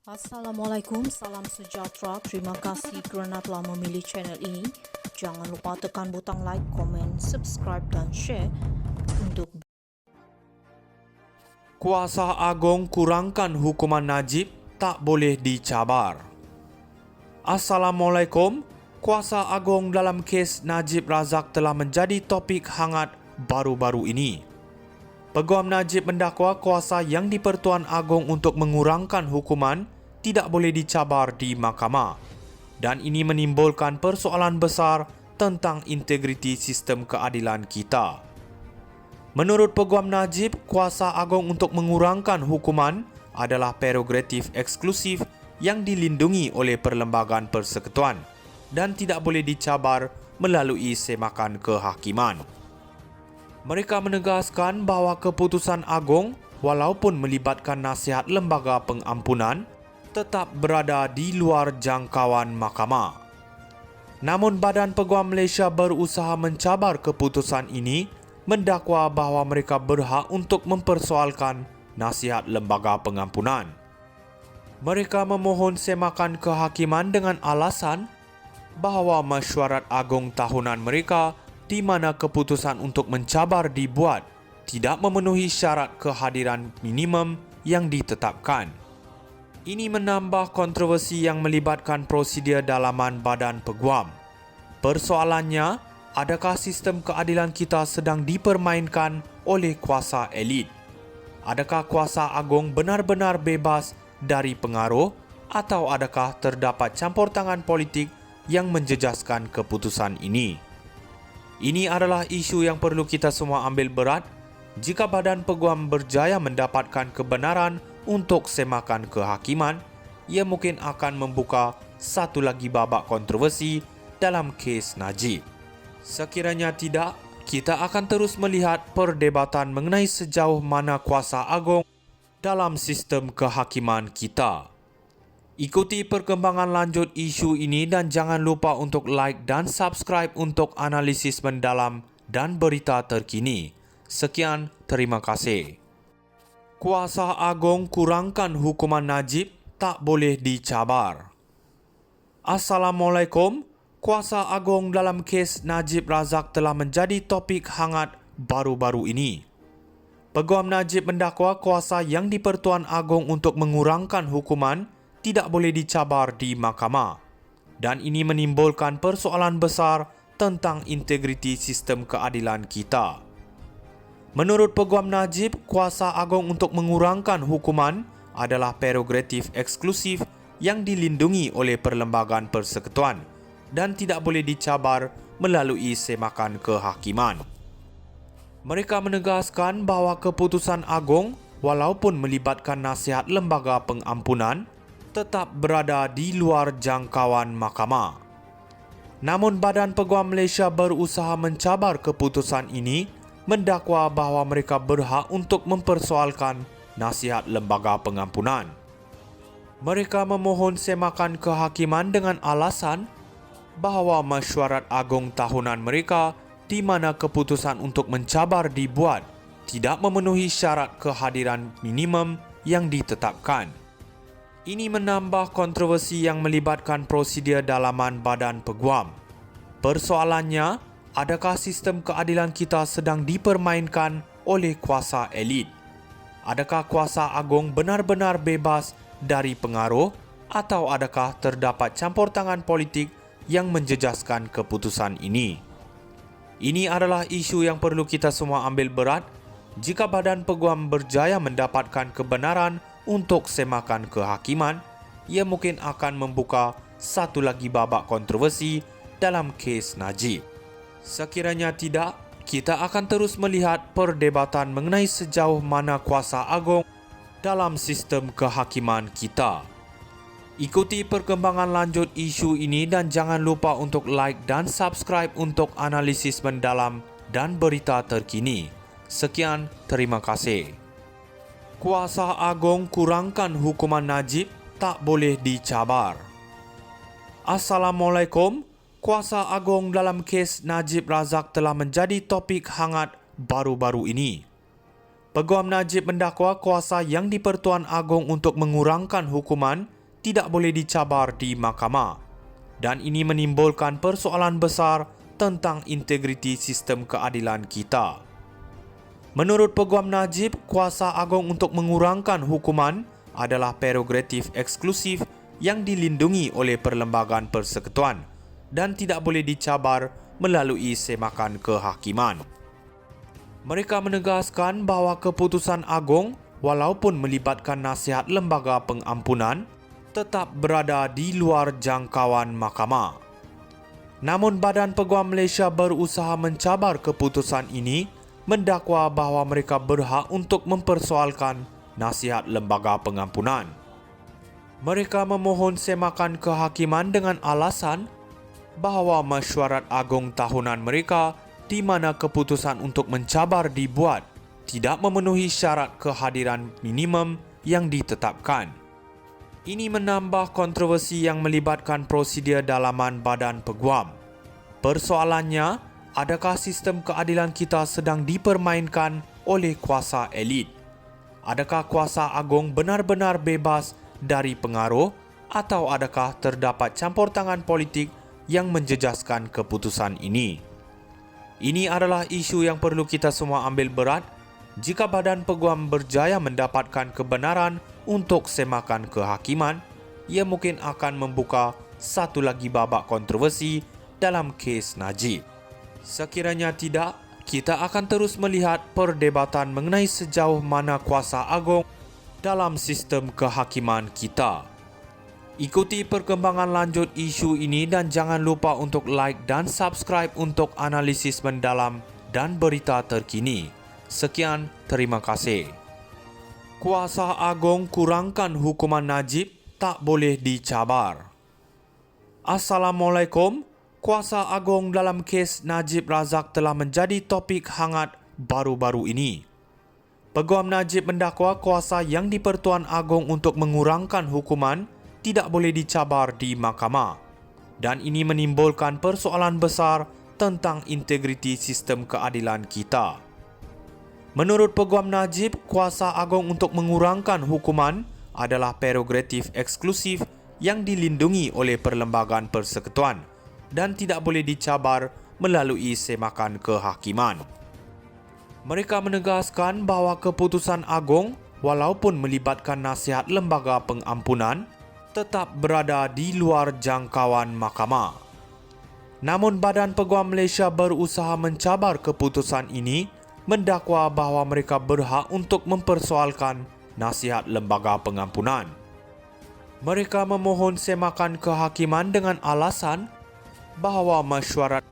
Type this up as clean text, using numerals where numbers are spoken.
Assalamualaikum, salam sejahtera. Terima kasih kerana telah memilih channel ini. Jangan lupa tekan butang like, komen, subscribe dan share untuk Kuasa Agong kurangkan hukuman Najib tak boleh dicabar. Assalamualaikum. Kuasa Agong dalam kes Najib Razak telah menjadi topik hangat baru-baru ini. Peguam Najib mendakwa kuasa yang di-Pertuan Agong untuk mengurangkan hukuman tidak boleh dicabar di mahkamah. Dan ini menimbulkan persoalan besar tentang integriti sistem keadilan kita. Menurut Peguam Najib, kuasa Agong untuk mengurangkan hukuman adalah prerogatif eksklusif yang dilindungi oleh Perlembagaan Persekutuan dan tidak boleh dicabar melalui semakan kehakiman. Mereka menegaskan bahawa keputusan Agong walaupun melibatkan nasihat lembaga pengampunan tetap berada di luar jangkauan mahkamah. Namun Badan Peguam Malaysia berusaha mencabar keputusan ini, mendakwa bahawa mereka berhak untuk mempersoalkan nasihat lembaga pengampunan. Mereka memohon semakan kehakiman dengan alasan bahawa mesyuarat agung tahunan mereka di mana keputusan untuk mencabar dibuat tidak memenuhi syarat kehadiran minimum yang ditetapkan. Ini menambah kontroversi yang melibatkan prosedur dalaman Badan Peguam. Persoalannya, adakah sistem keadilan kita sedang dipermainkan oleh kuasa elit? Adakah kuasa agung benar-benar bebas dari pengaruh atau adakah terdapat campur tangan politik yang menjejaskan keputusan ini? Ini adalah isu yang perlu kita semua ambil berat. Jika Badan Peguam berjaya mendapatkan kebenaran untuk semakan kehakiman, ia mungkin akan membuka satu lagi babak kontroversi dalam kes Najib. Sekiranya tidak, kita akan terus melihat perdebatan mengenai sejauh mana kuasa agung dalam sistem kehakiman kita. Ikuti perkembangan lanjut isu ini dan jangan lupa untuk like dan subscribe untuk analisis mendalam dan berita terkini. Sekian, terima kasih. Kuasa Agong kurangkan hukuman Najib tak boleh dicabar. Assalamualaikum. Kuasa Agong dalam kes Najib Razak telah menjadi topik hangat baru-baru ini. Peguam Najib mendakwa kuasa yang di-Pertuan Agong untuk mengurangkan hukuman tidak boleh dicabar di mahkamah. Dan ini menimbulkan persoalan besar tentang integriti sistem keadilan kita. Menurut Peguam Najib, kuasa Agong untuk mengurangkan hukuman adalah prerogatif eksklusif yang dilindungi oleh Perlembagaan Persekutuan dan tidak boleh dicabar melalui semakan kehakiman. Mereka menegaskan bahawa keputusan Agong walaupun melibatkan nasihat lembaga pengampunan tetap berada di luar jangkauan mahkamah. Namun Badan Peguam Malaysia berusaha mencabar keputusan ini, mendakwa bahawa mereka berhak untuk mempersoalkan nasihat lembaga pengampunan. Mereka memohon semakan kehakiman dengan alasan bahawa mesyuarat agung tahunan mereka di mana keputusan untuk mencabar dibuat tidak memenuhi syarat kehadiran minimum yang ditetapkan. Ini menambah kontroversi yang melibatkan prosedur dalaman Badan Peguam. Persoalannya, adakah sistem keadilan kita sedang dipermainkan oleh kuasa elit? Adakah kuasa agung benar-benar bebas dari pengaruh atau adakah terdapat campur tangan politik yang menjejaskan keputusan ini? Ini adalah isu yang perlu kita semua ambil berat. Jika Badan Peguam berjaya mendapatkan kebenaran untuk semakan kehakiman, ia mungkin akan membuka satu lagi babak kontroversi dalam kes Najib. Sekiranya tidak, kita akan terus melihat perdebatan mengenai sejauh mana kuasa agung dalam sistem kehakiman kita. Ikuti perkembangan lanjut isu ini dan jangan lupa untuk like dan subscribe untuk analisis mendalam dan berita terkini. Sekian, terima kasih. Kuasa Agong kurangkan hukuman Najib tak boleh dicabar. Assalamualaikum. Kuasa Agong dalam kes Najib Razak telah menjadi topik hangat baru-baru ini. Peguam Najib mendakwa kuasa yang di-Pertuan Agong untuk mengurangkan hukuman tidak boleh dicabar di mahkamah dan ini menimbulkan persoalan besar tentang integriti sistem keadilan kita. Menurut Peguam Najib, kuasa agung untuk mengurangkan hukuman adalah prerogatif eksklusif yang dilindungi oleh Perlembagaan Persekutuan dan tidak boleh dicabar melalui semakan kehakiman. Mereka menegaskan bahawa keputusan agung walaupun melibatkan nasihat lembaga pengampunan tetap berada di luar jangkauan mahkamah. Namun Badan Peguam Malaysia berusaha mencabar keputusan ini, mendakwa bahawa mereka berhak untuk mempersoalkan nasihat lembaga pengampunan. Mereka memohon semakan kehakiman dengan alasan bahawa mesyuarat agung tahunan mereka di mana keputusan untuk mencabar dibuat tidak memenuhi syarat kehadiran minimum yang ditetapkan. Ini menambah kontroversi yang melibatkan prosedur dalaman Badan Peguam. Persoalannya, adakah sistem keadilan kita sedang dipermainkan oleh kuasa elit? Adakah kuasa agung benar-benar bebas dari pengaruh atau adakah terdapat campur tangan politik yang menjejaskan keputusan ini? Ini adalah isu yang perlu kita semua ambil berat. Jika Badan Peguam berjaya mendapatkan kebenaran untuk semakan kehakiman, ia mungkin akan membuka satu lagi babak kontroversi dalam kes Najib. Sekiranya tidak, kita akan terus melihat perdebatan mengenai sejauh mana kuasa agung dalam sistem kehakiman kita. Ikuti perkembangan lanjut isu ini dan jangan lupa untuk like dan subscribe untuk analisis mendalam dan berita terkini. Sekian, terima kasih. Kuasa agung kurangkan hukuman Najib tak boleh dicabar. Assalamualaikum. Kuasa agung dalam kes Najib Razak telah menjadi topik hangat baru-baru ini. Peguam Najib mendakwa kuasa yang di-Pertuan Agong untuk mengurangkan hukuman tidak boleh dicabar di mahkamah dan ini menimbulkan persoalan besar tentang integriti sistem keadilan kita. Menurut Peguam Najib, kuasa agung untuk mengurangkan hukuman adalah prerogatif eksklusif yang dilindungi oleh Perlembagaan Persekutuan dan tidak boleh dicabar melalui semakan kehakiman. Mereka menegaskan bahawa keputusan agung walaupun melibatkan nasihat lembaga pengampunan tetap berada di luar jangkauan mahkamah. Namun Badan Peguam Malaysia berusaha mencabar keputusan ini, mendakwa bahawa mereka berhak untuk mempersoalkan nasihat lembaga pengampunan. Mereka memohon semakan kehakiman dengan alasan bahawa mesyuarat